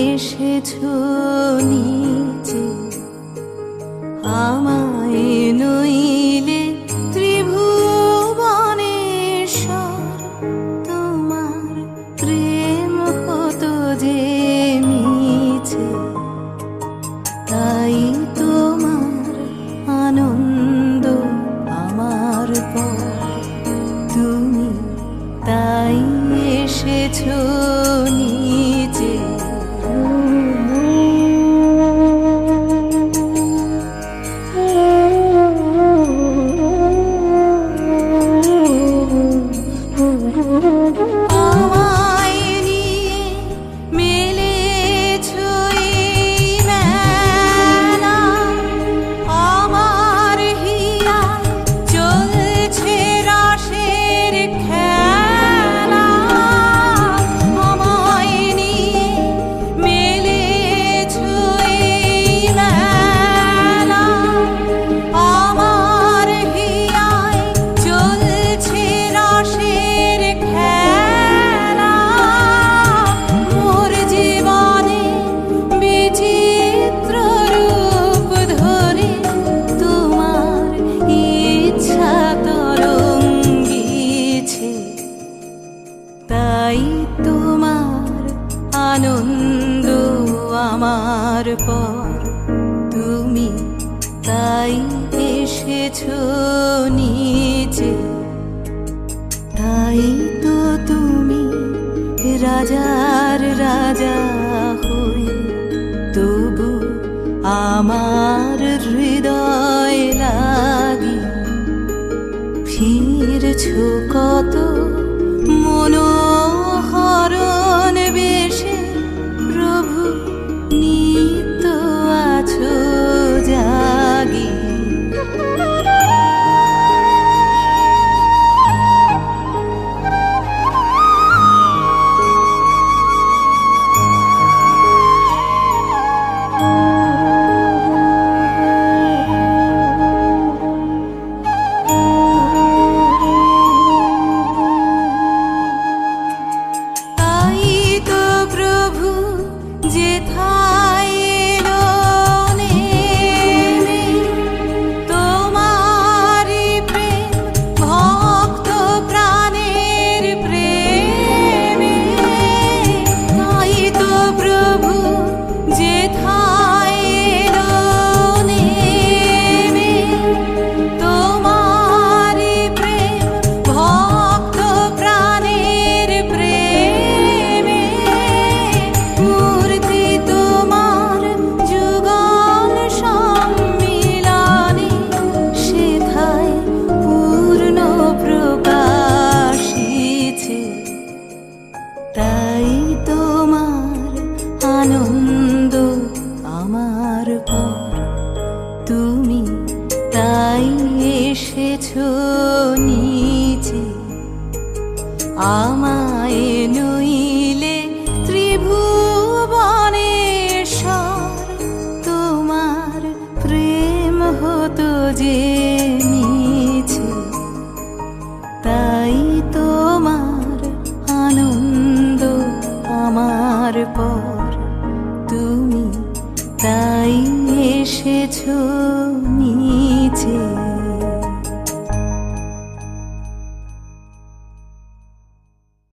এসেছো নিচে, আমায় নইলে ত্রিভুবনেশ্বর, তোমার প্রেম হতো যে মিছে। তাই তোমার আনন্দ আমার পর, তুমি তাই এসেছো নিচে। আমায় নিয়ে মেলেছো এই মেলা, আমার হিয়ায় চলছে রাসের খেলা। আমায় নিয়ে মেলেছো এই মেলা, আমার হিয়ায় চলছে রাসের খেলা। মোর জীবনে বিচিত্র রূপ ধরে তোমার ইচ্ছা তরঙ্গিছে। তাই তোমার আনন্দ আমার পর, তুমি তাই এসেছো নিচে। তাই তো তুমি রাজার রাজা হয়ে, তবু আমার হৃদয় লাগি ফিরছো কত মনোহরণ বেশে। প্রভু নিত্য আছো জাগি। তাই তো প্রভু যেথায় এলো নেমে, তোমারই প্রেম ভক্ত প্রাণের প্রেমে। তাই তো প্রভু যেথায় এলো নেমে, তোমারই প্রেম ভক্ত প্রাণের প্রেমে। মূর্তি তোমার যুগল সম্মিলনে, সেথায় পূর্ণ প্রকাশিছে। তাই তোমার আনন্দ আমার পর, তুমি তাই এসেছো নিচে। আমায় নইলে ত্রিভুবনেশ্বর, তোমার প্রেম হতো যে মিছে। তাই তোমার আনন্দ আমার পর, তুমি তাই এসেছো নিচে।